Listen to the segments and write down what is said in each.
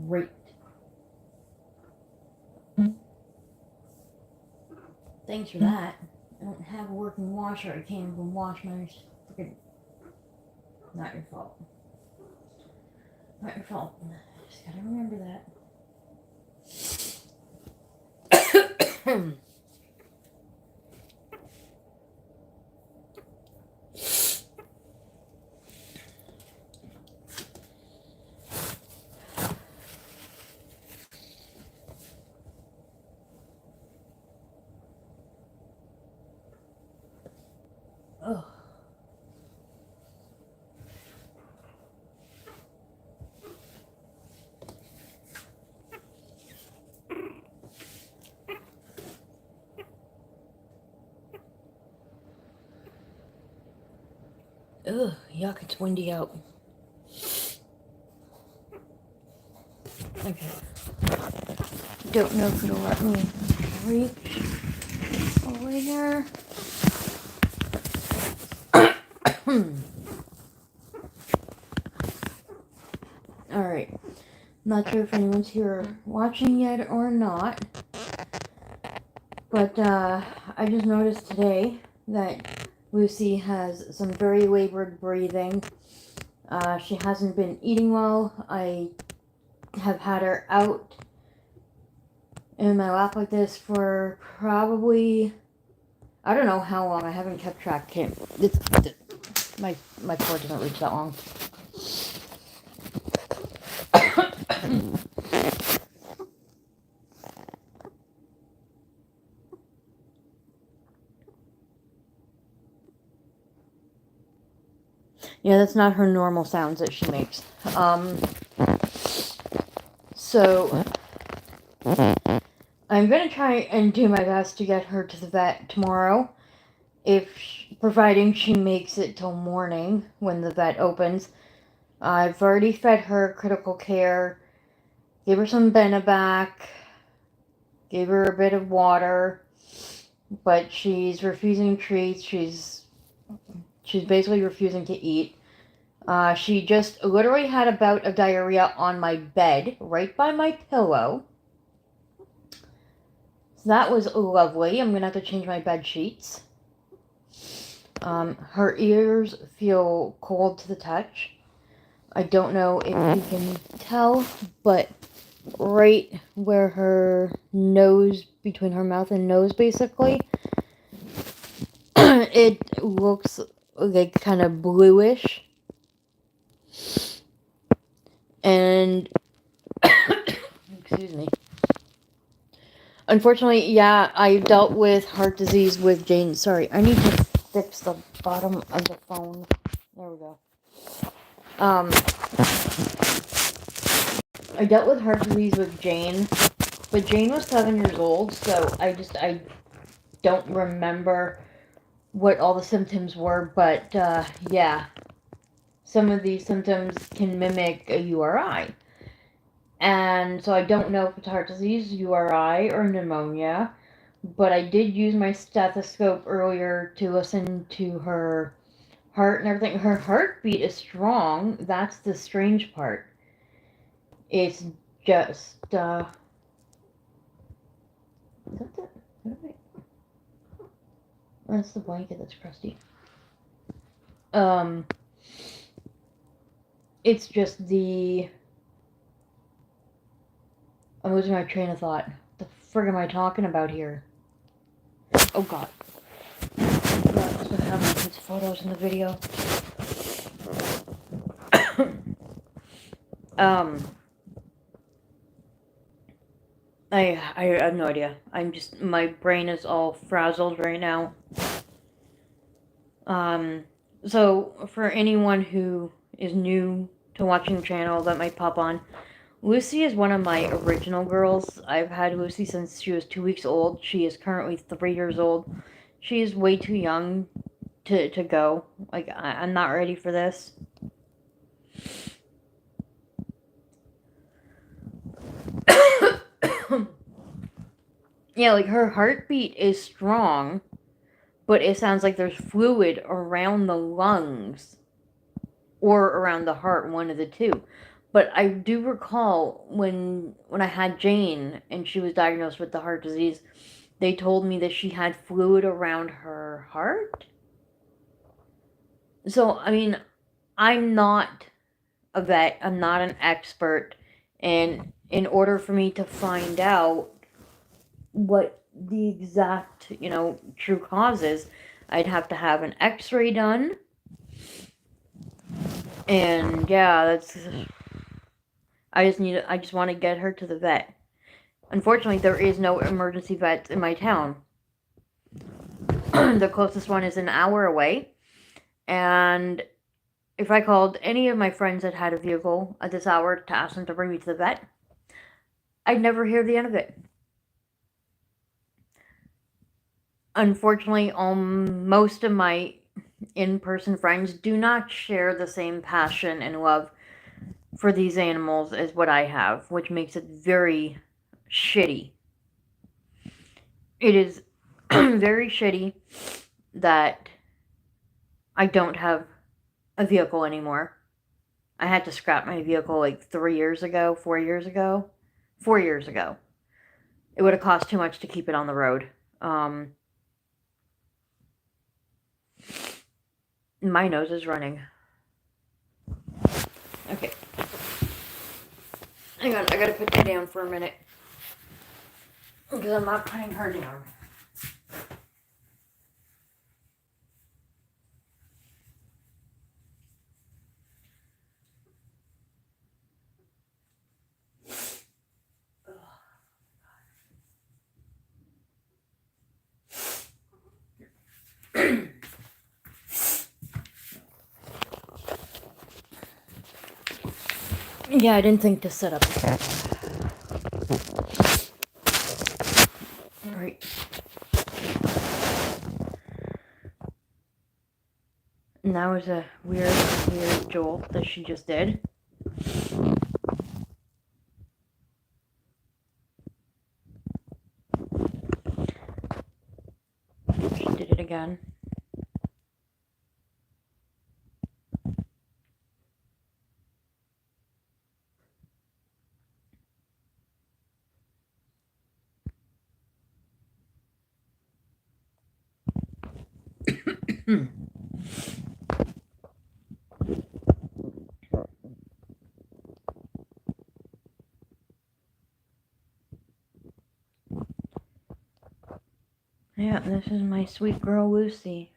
Great. Thanks for that. I don't have a working washer. I can't even wash my freaking... Not your fault. Not your fault. Just gotta remember that. Ugh. Ugh, yuck, it's windy out. Okay. Don't know if it'll let me reach over there. Alright. Not sure if anyone's here watching yet or not. But I just noticed today that Lucy has some very labored breathing. She hasn't been eating well. I have had her out in my lap like this for probably, I don't know how long. I haven't kept track. My cord doesn't reach that long. Yeah, that's not her normal sounds that she makes. So I'm gonna try and do my best to get her to the vet tomorrow, providing she makes it till morning when the vet opens. I've already fed her critical care, gave her some Benebac, gave her a bit of water, but she's refusing treats. She's basically refusing to eat. She just literally had a bout of diarrhea on my bed, right by my pillow. So that was lovely. I'm going to have to change my bed sheets. Her ears feel cold to the touch. I don't know if you can tell, but right where her nose, between her mouth and nose basically, it looks like kind of bluish. And excuse me. Unfortunately, yeah, I dealt with heart disease with Jane. Sorry, I need to fix the bottom of the phone. There we go. I dealt with heart disease with Jane, but Jane was 7 years old, so I don't remember what all the symptoms were, but yeah, some of these symptoms can mimic a URI. And so I don't know if it's heart disease, URI, or pneumonia, but I did use my stethoscope earlier to listen to her heart and everything. Her heartbeat is strong. That's the strange part. It's just, is that that's the blanket that's crusty. It's just I'm losing my train of thought. What the frig am I talking about here? Oh god. That's what happened to these photos in the video. I have no idea. My brain is all frazzled right now. So for anyone who is new to watching the channel that might pop on, Lucy is one of my original girls. I've had Lucy since she was 2 weeks old. She is currently 3 years old. She is way too young to go. Like, I'm not ready for this. Yeah, like, her heartbeat is strong, but it sounds like there's fluid around the lungs or around the heart, one of the two. But I do recall when I had Jane and she was diagnosed with the heart disease, they told me that she had fluid around her heart. So, I mean, I'm not a vet, I'm not an expert, and in order for me to find out what the exact, true cause is, I'd have to have an x-ray done. And yeah, I just want to get her to the vet. Unfortunately, there is no emergency vet in my town. The closest one is an hour away. And if I called any of my friends that had a vehicle at this hour to ask them to bring me to the vet, I'd never hear the end of it. Unfortunately, most of my in-person friends do not share the same passion and love for these animals as what I have, which makes it very shitty. It is very shitty that I don't have a vehicle anymore. I had to scrap my vehicle like 3 years ago, 4 years ago. 4 years ago. It would have cost too much to keep it on the road. My nose is running. Okay. Hang on, I gotta put that down for a minute. Because I'm not putting her down. Yeah, I didn't think to set up. Alright. And that was a weird jolt that she just did. She did it again. Yeah, this is my sweet girl Lucy.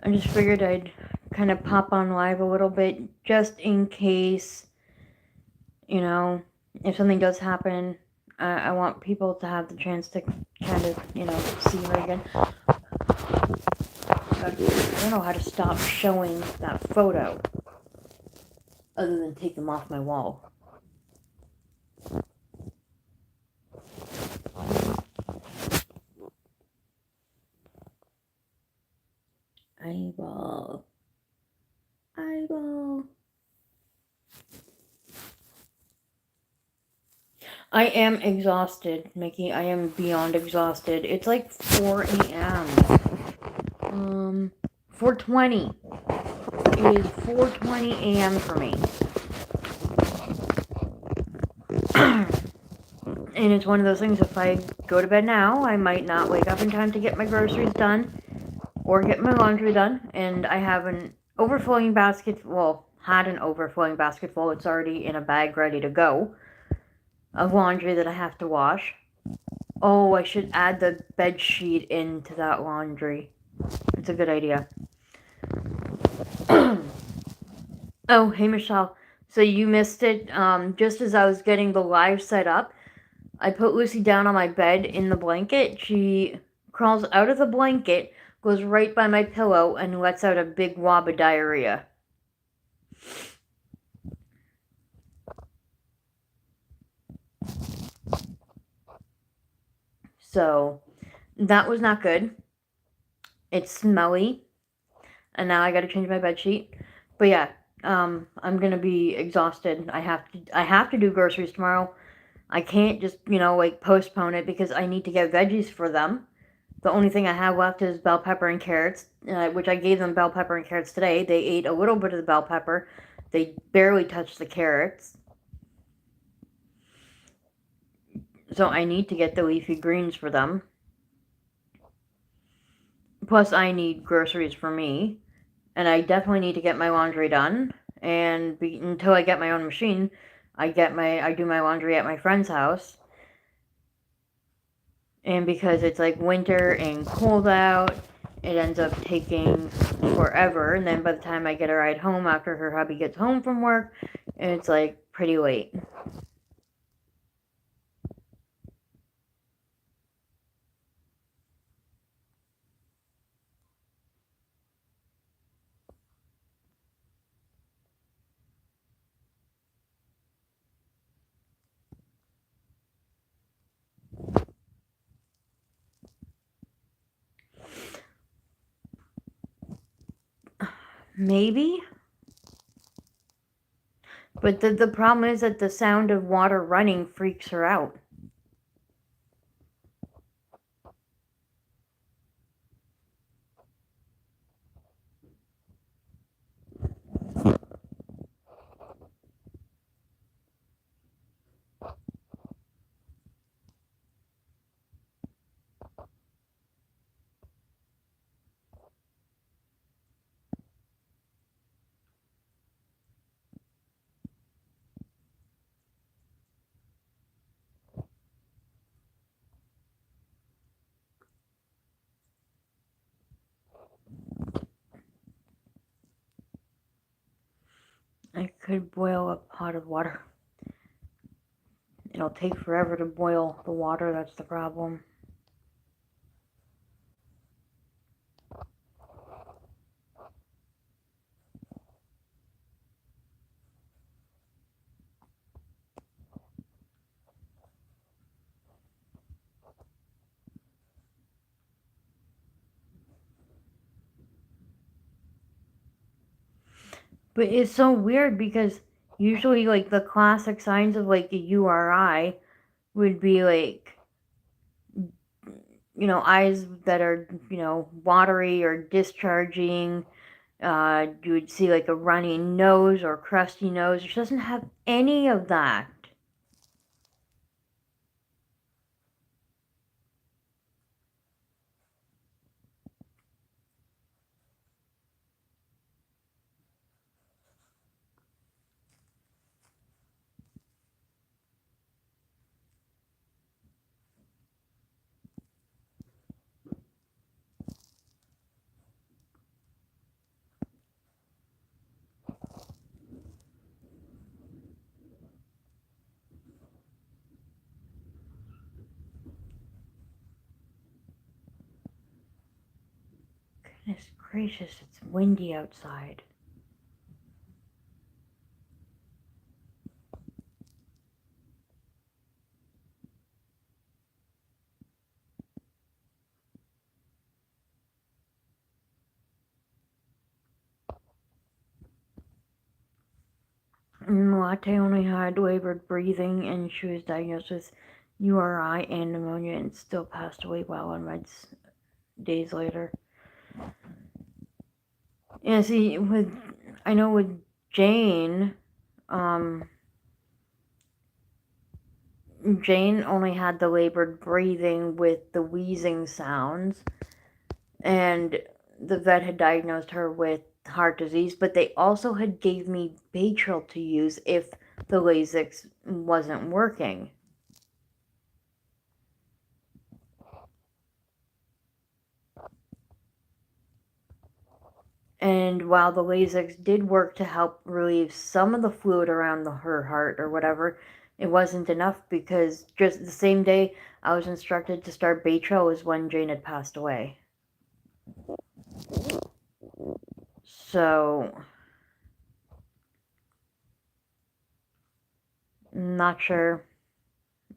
I just figured I'd kind of pop on live a little bit just in case, if something does happen. I want people to have the chance to kind of, see her again. I don't know how to stop showing that photo other than take them off my wall. Eyeball. I am exhausted, Mickey. I am beyond exhausted. It's like 4 a.m. 4:20. It is 4:20 a.m. for me. And it's one of those things, if I go to bed now, I might not wake up in time to get my groceries done or get my laundry done. And I have an overflowing basket, had an overflowing basket full. It's already in a bag ready to go, of laundry that I have to wash. Oh, I should add the bed sheet into that laundry. It's a good idea. Oh, hey Michelle. So you missed it. Just as I was getting the live set up, I put Lucy down on my bed in the blanket. She crawls out of the blanket, goes right by my pillow, and lets out a big wob of diarrhea. So that was not good. It's smelly, and now I gotta change my bed sheet. But yeah, I'm gonna be exhausted. I have to do groceries tomorrow. I can't just, postpone it because I need to get veggies for them. The only thing I have left is bell pepper and carrots, which I gave them bell pepper and carrots today. They ate a little bit of the bell pepper. They barely touched the carrots. So I need to get the leafy greens for them. Plus, I need groceries for me. And I definitely need to get my laundry done. And until I get my own machine, I do my laundry at my friend's house. And because it's like winter and cold out, it ends up taking forever. And then by the time I get a ride home after her hubby gets home from work, it's like pretty late. Maybe. But the problem is that the sound of water running freaks her out. I could boil a pot of water. It'll take forever to boil the water, that's the problem. But it's so weird because usually, like, the classic signs of, like, a URI would be, like, you know, eyes that are, you know, watery or discharging. You would see, like, a runny nose or crusty nose. She doesn't have any of that. Goodness gracious, it's windy outside. Latte only had labored breathing, and she was diagnosed with URI and pneumonia and still passed away while on meds days later. Yeah, see, I know with Jane, Jane only had the labored breathing with the wheezing sounds, and the vet had diagnosed her with heart disease, but they also had gave me Baytril to use if the Lasix wasn't working. And while the Lasix did work to help relieve some of the fluid around her heart or whatever, it wasn't enough because just the same day I was instructed to start Baytril was when Jane had passed away. So, not sure.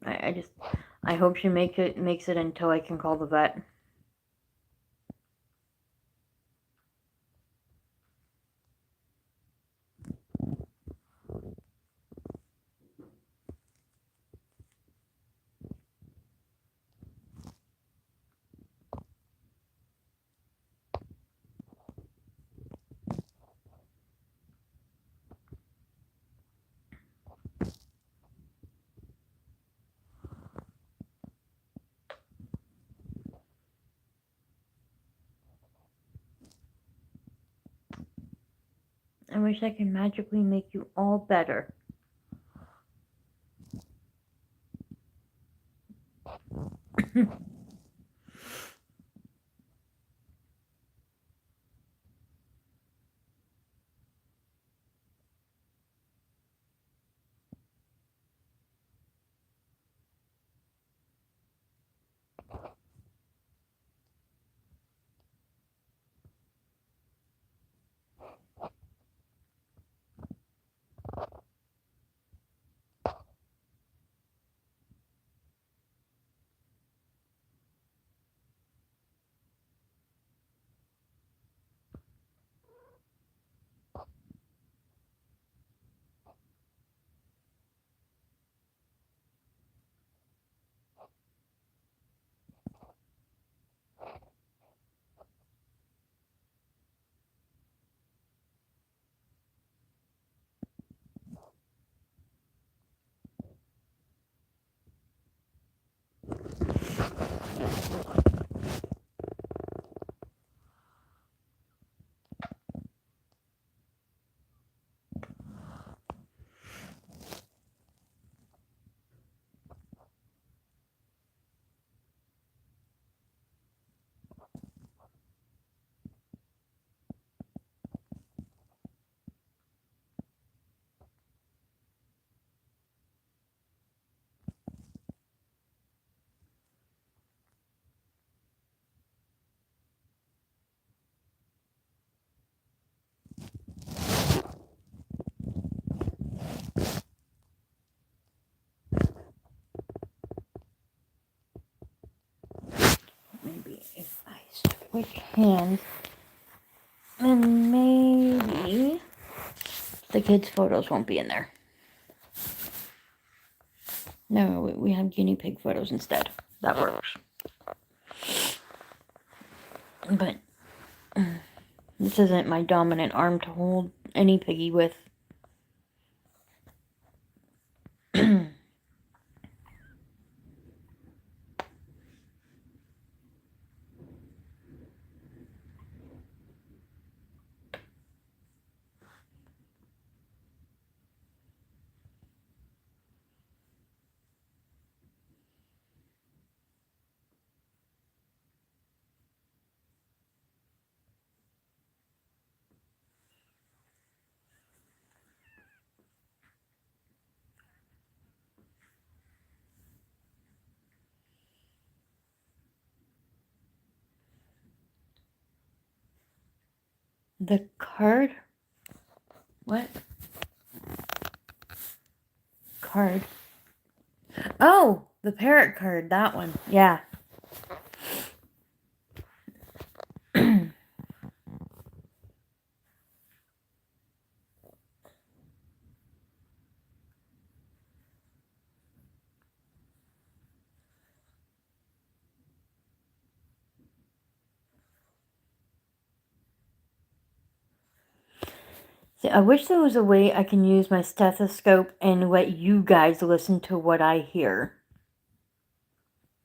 I hope she makes it until I can call the vet. wish I could magically make you all better. Maybe if I switch hands, then maybe the kids' photos won't be in there. No, we have guinea pig photos instead. That works. But this isn't my dominant arm to hold any piggy with. The card? What? Card? Oh, the parrot card, that one. Yeah. See, I wish there was a way I can use my stethoscope and let you guys listen to what I hear.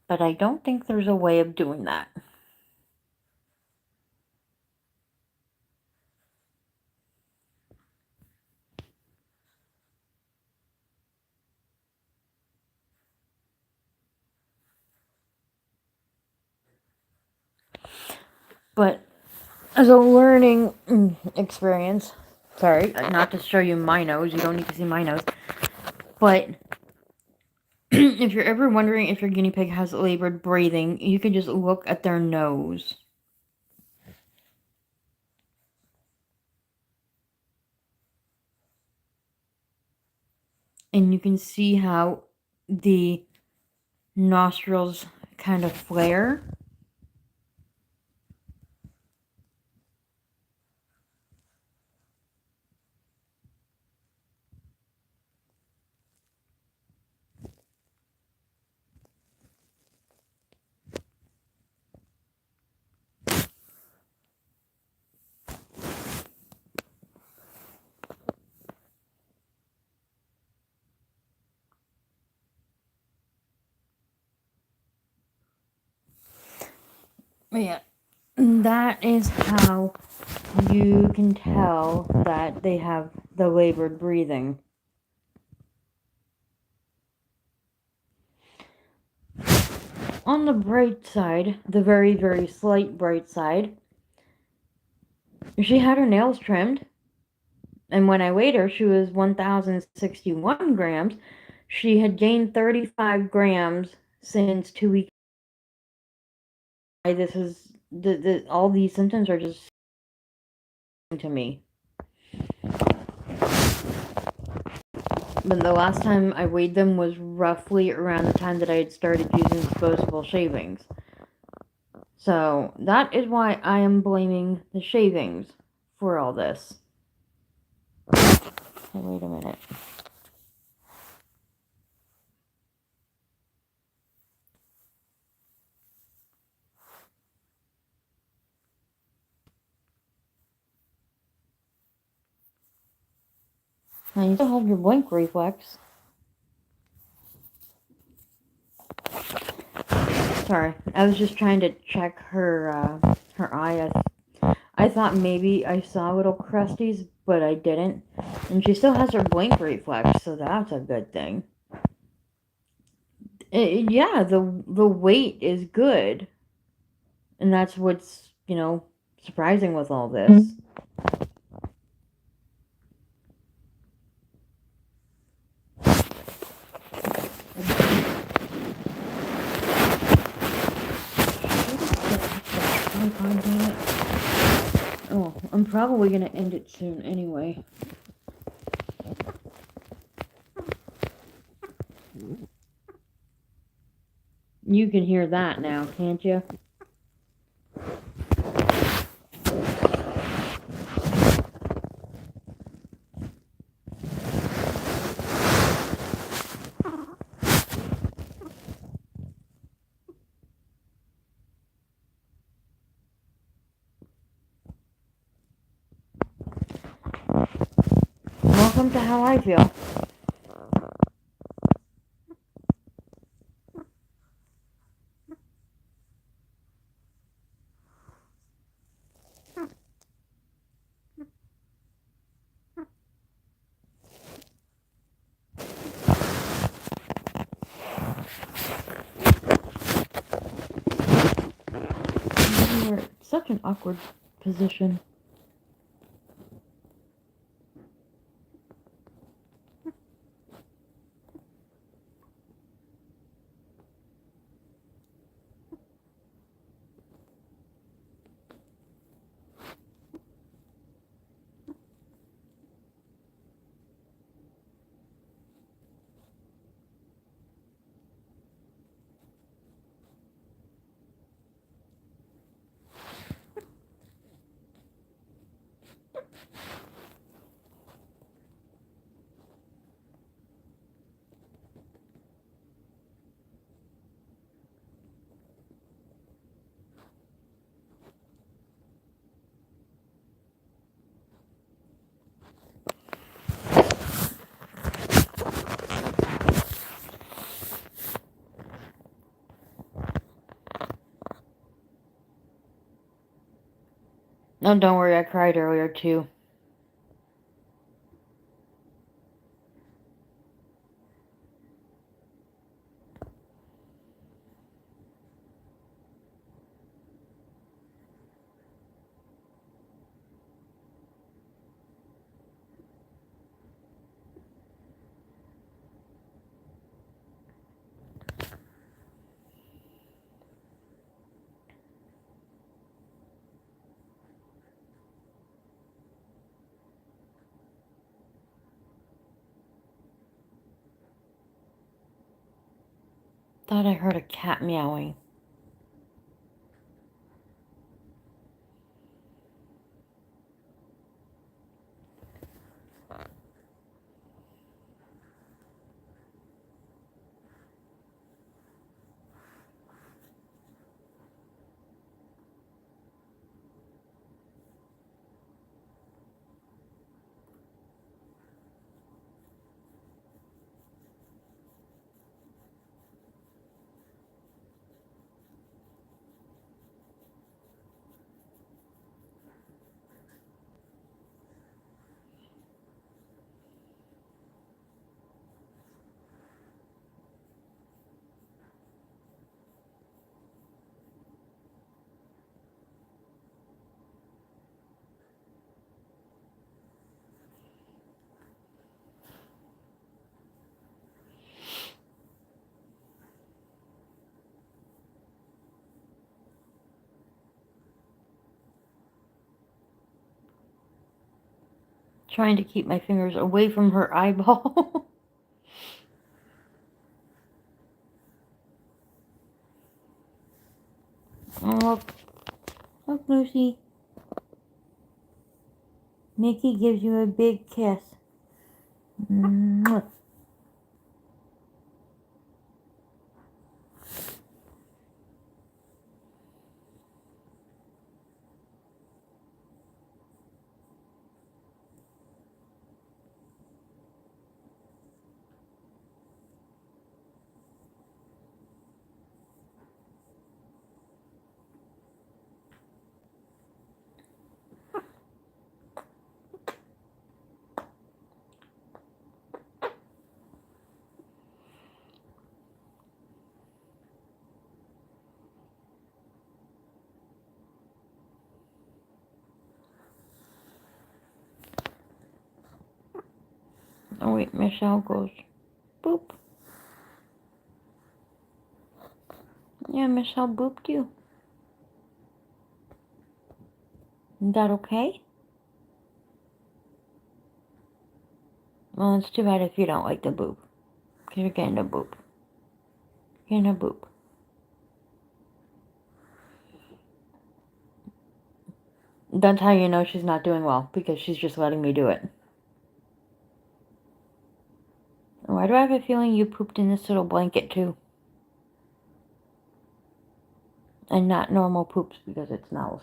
But I don't think there's a way of doing that. But as a learning experience, sorry, not to show you my nose, you don't need to see my nose, but if you're ever wondering if your guinea pig has labored breathing, you can just look at their nose. And you can see how the nostrils kind of flare. Yeah, that is how you can tell that they have the labored breathing. On the bright side, the very, very slight bright side, she had her nails trimmed. And when I weighed her, she was 1,061 grams. She had gained 35 grams since 2 weeks. This is all these symptoms are just to me. But the last time I weighed them was roughly around the time that I had started using disposable shavings. So that is why I am blaming the shavings for all this. Hey, wait a minute. Now you still have your blink reflex. Sorry, I was just trying to check her eye. I thought maybe I saw little crusties, but I didn't. And she still has her blink reflex, so that's a good thing. Yeah, the weight is good, and that's what's surprising with all this. God damn it. Oh, I'm probably gonna end it soon anyway. You can hear that now, can't you? Welcome to how I feel. You're in such an awkward position. No, don't worry, I cried earlier too. Thought I heard a cat meowing. Trying to keep my fingers away from her eyeball. Oh, look, Lucy. Mickey gives you a big kiss. Mwah. Oh wait, Michelle goes boop. Yeah, Michelle booped you. Is that okay? Well, it's too bad if you don't like the boop. Because you're getting a boop. Getting a boop. That's how you know she's not doing well. Because she's just letting me do it. Why do I have a feeling you pooped in this little blanket too? And not normal poops because it smells.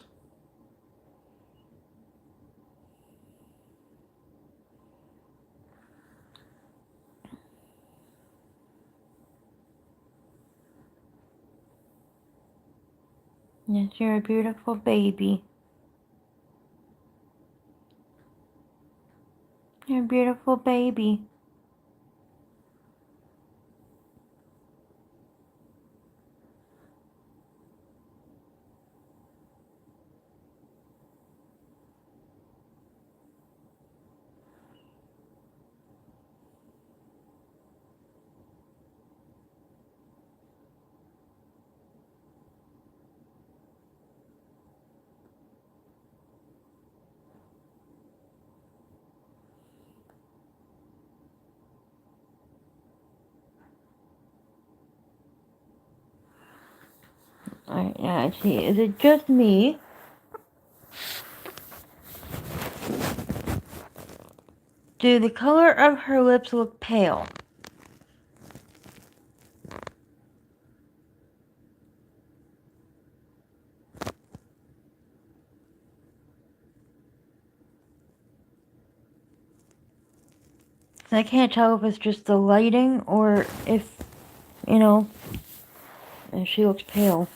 Yes, you're a beautiful baby. You're a beautiful baby. Alright, now let's see. Is it just me? Do the color of her lips look pale? I can't tell if it's just the lighting or if, you know, if she looks pale.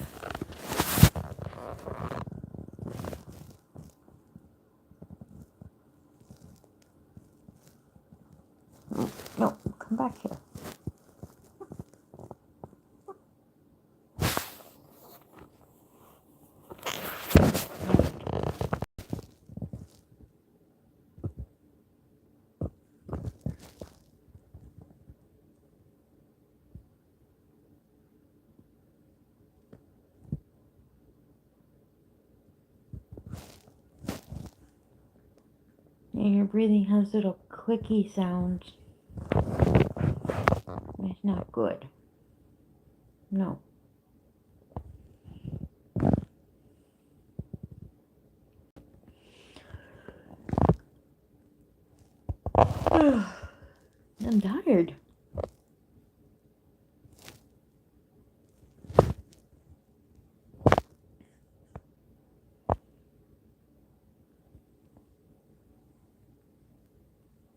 No, come back here. Yeah, your breathing has little clicky sounds. It's not good. No. I'm tired.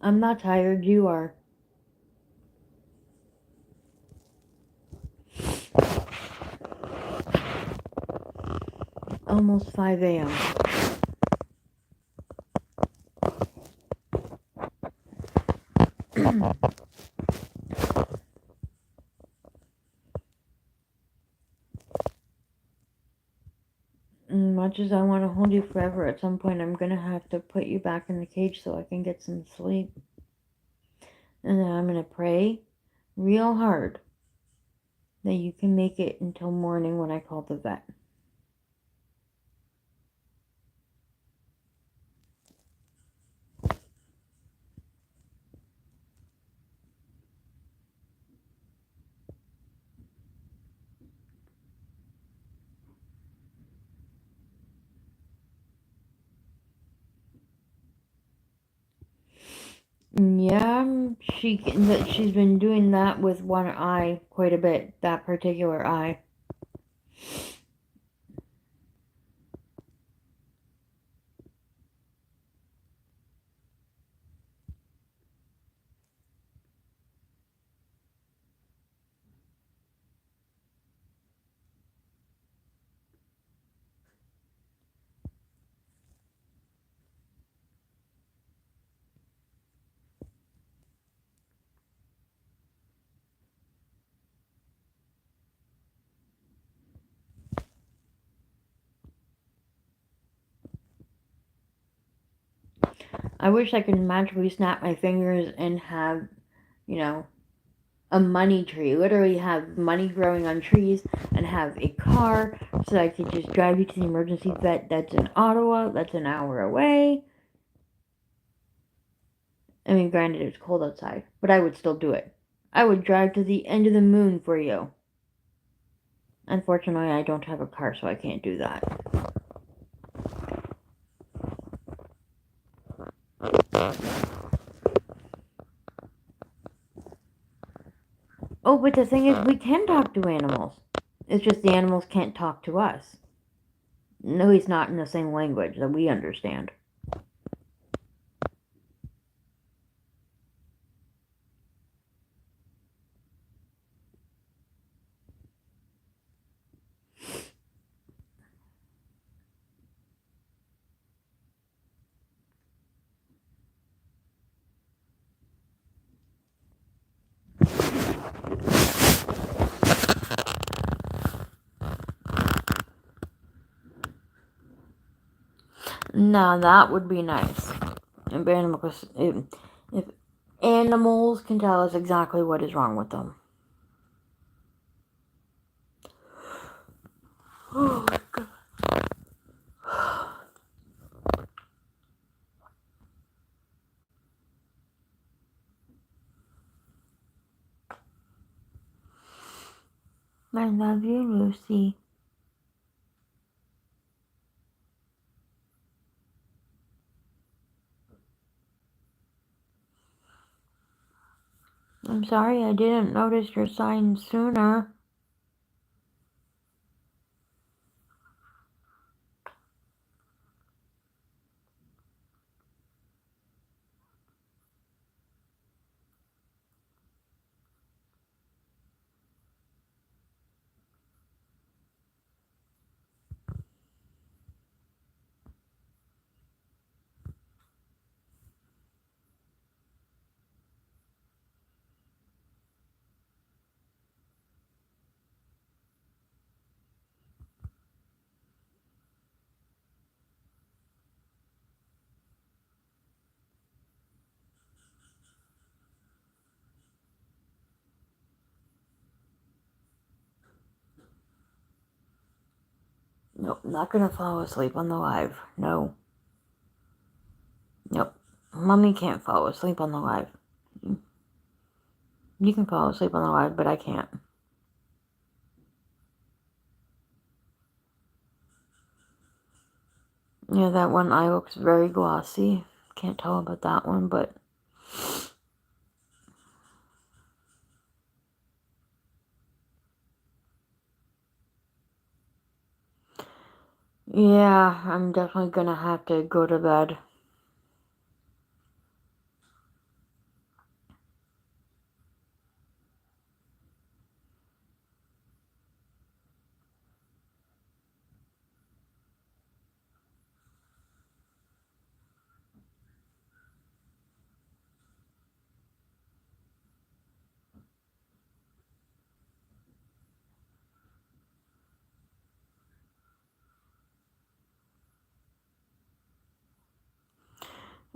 I'm not tired, you are. Almost 5 a.m. Much as I want to hold you forever, at some point I'm going to have to put you back in the cage so I can get some sleep. And then I'm going to pray real hard that you can make it until morning when I call the vet. She's been doing that with one eye quite a bit, that particular eye. I wish I could magically snap my fingers and have, you know, a money tree. Literally have money growing on trees and have a car so I could just drive you to the emergency vet that's in Ottawa, that's an hour away. I mean, granted, it's cold outside, but I would still do it. I would drive to the end of the moon for you. Unfortunately, I don't have a car, so I can't do that. Oh, but the thing is, we can talk to animals. It's just the animals can't talk to us. No, he's not in the same language that we understand. Now that would be nice. If animals can tell us exactly what is wrong with them. Oh my god. I love you, Lucy. I'm sorry I didn't notice your signs sooner. Nope, not gonna fall asleep on the live. No. Nope. Mommy can't fall asleep on the live. You can fall asleep on the live, but I can't. Yeah, that one eye looks very glossy. Can't tell about that one, but... yeah, I'm definitely gonna have to go to bed.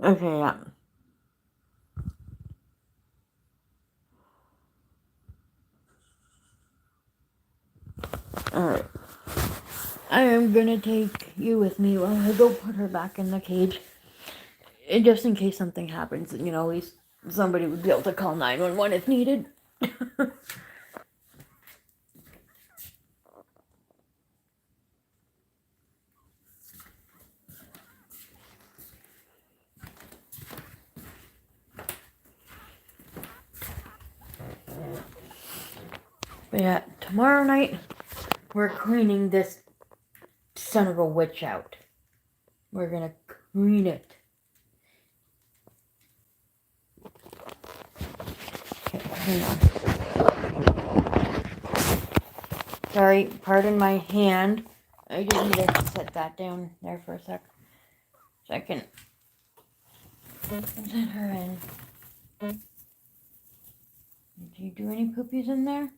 Okay, yeah. Alright. I am gonna take you with me while I go put her back in the cage. And just in case something happens, you know, at least somebody would be able to call 911 if needed. But yeah, tomorrow night, we're cleaning this son of a witch out. We're gonna clean it. Okay, hang on. Sorry, pardon my hand. I just need to set that down there for a sec. So I can let her in. Did you do any poopies in there?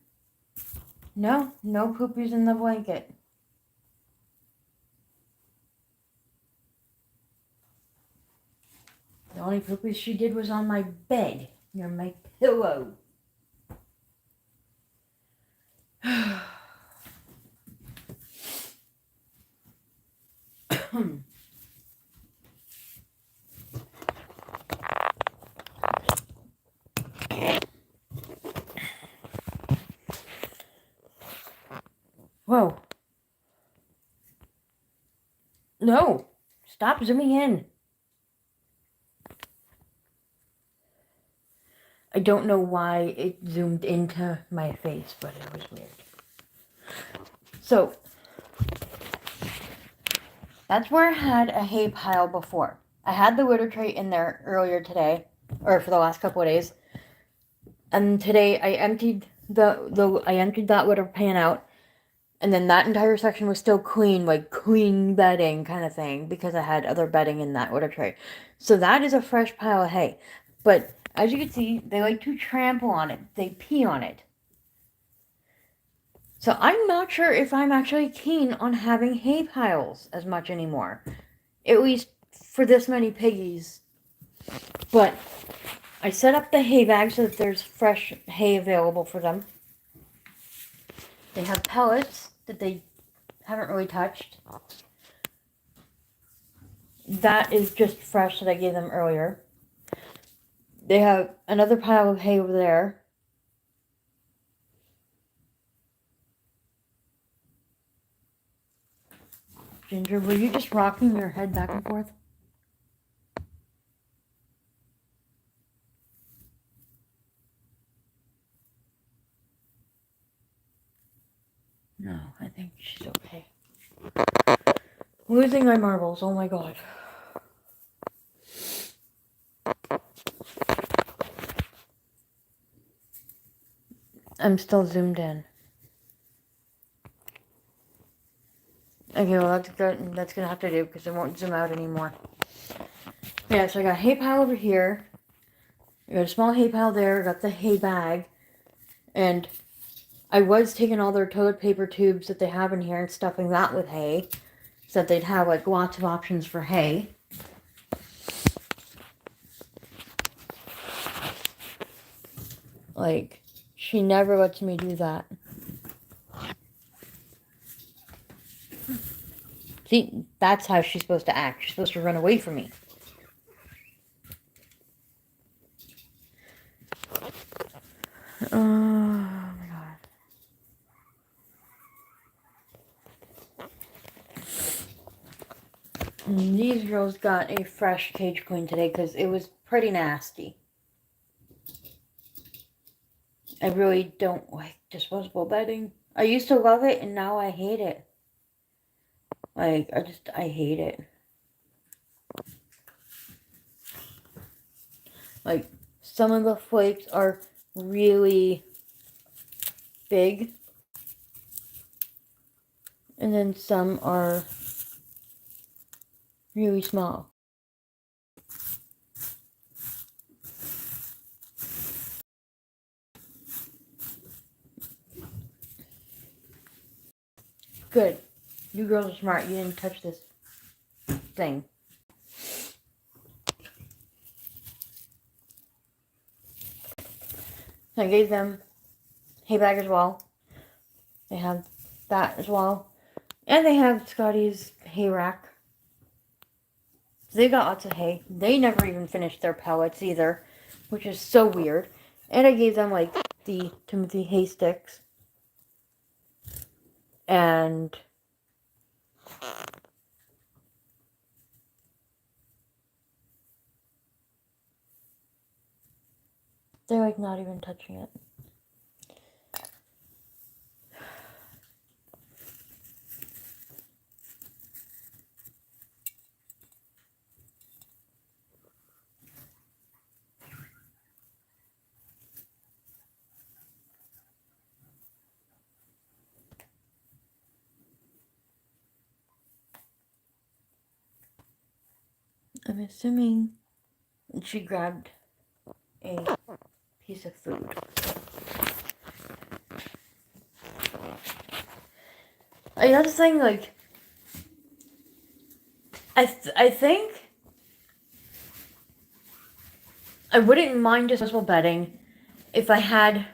No, no poopies in the blanket. The only poopies she did was on my bed, near my pillow. Whoa. No, stop zooming in. I don't know why it zoomed into my face, but it was weird. So, that's where I had a hay pile before. I had the litter tray in there earlier today, or for the last couple of days. And today I emptied I emptied that litter pan out, and then that entire section was still clean, like clean bedding kind of thing, because I had other bedding in that litter tray. So that is a fresh pile of hay. But as you can see, they like to trample on it. They pee on it. So I'm not sure if I'm actually keen on having hay piles as much anymore. At least for this many piggies. But I set up the hay bag so that there's fresh hay available for them. They have pellets that they haven't really touched. That is just fresh that I gave them earlier. They have another pile of hay over there. Ginger, were you just rocking your head back and forth? No, I think she's okay. Losing my marbles, oh my god. I'm still zoomed in. Okay, well that's gonna have to do because it won't zoom out anymore. Yeah, so I got a hay pile over here. I got a small hay pile there. I got the hay bag. And I was taking all their toilet paper tubes that they have in here and stuffing that with hay. So that they'd have like lots of options for hay. Like, she never lets me do that. See, that's how she's supposed to act. She's supposed to run away from me. Oh my god. And these girls got a fresh cage clean today because it was pretty nasty. I really don't like disposable bedding. I used to love it and now I hate it. Like, I hate it. Like, some of the flakes are really big. And then some are really small. Good. You girls are smart. You didn't touch this thing. I gave them hay bag as well. They have that as well. And they have Scotty's hay rack. So they got lots of hay. They never even finished their pellets either, which is so weird. And I gave them like the Timothy hay sticks. And they're like not even touching it. I'm assuming she grabbed a piece of food. The other thing, like, I think I wouldn't mind disposable bedding if I had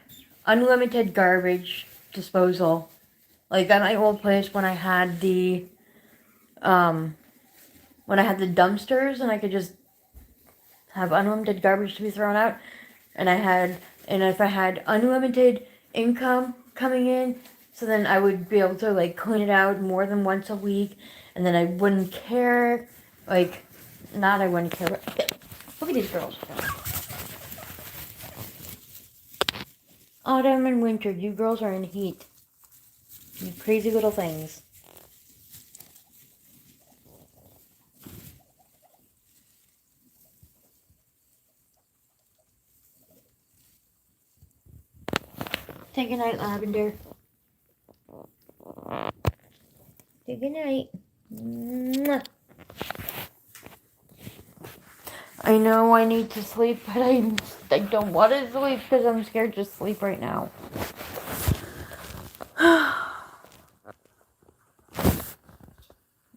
unlimited garbage disposal. Like at my old place when I had the dumpsters and I could just have unlimited garbage to be thrown out, and if I had unlimited income coming in, so then I would be able to like clean it out more than once a week, and then I wouldn't care, like, not I wouldn't care, but look at these girls. Autumn and winter, you girls are in heat. You crazy little things. Say goodnight, Lavender. Say goodnight. Mwah. I know I need to sleep, but I don't want to sleep because I'm scared to sleep right now.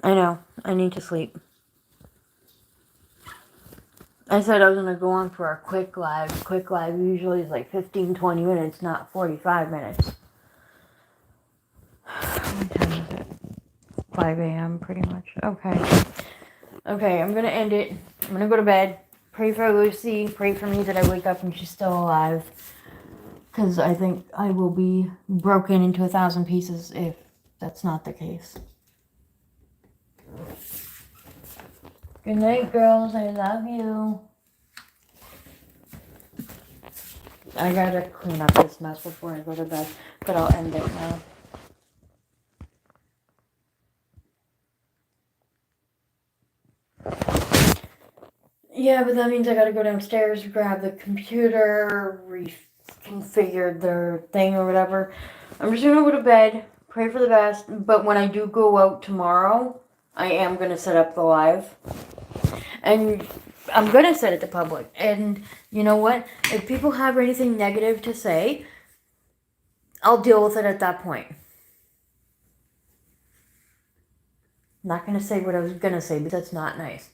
I know. I need to sleep. I said I was going to go on for a quick live. Quick live usually is like 15-20 minutes, not 45 minutes. What time is it? 5 a.m. pretty much. Okay. Okay, I'm going to end it. I'm going to go to bed. Pray for Lucy. Pray for me that I wake up and she's still alive. Because I think I will be broken into 1,000 pieces if that's not the case. Good night, girls. I love you. I gotta clean up this mess before I go to bed, but I'll end it now. Yeah, but that means I gotta go downstairs, grab the computer, reconfigure the thing or whatever. I'm just gonna go to bed, pray for the best, but when I do go out tomorrow, I am gonna set up the live. And I'm gonna set it to public. And you know what? If people have anything negative to say, I'll deal with it at that point. Not gonna say what I was gonna say, but that's not nice.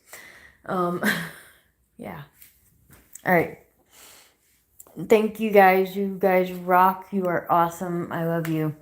Yeah. Alright. Thank you guys. You guys rock. You are awesome. I love you.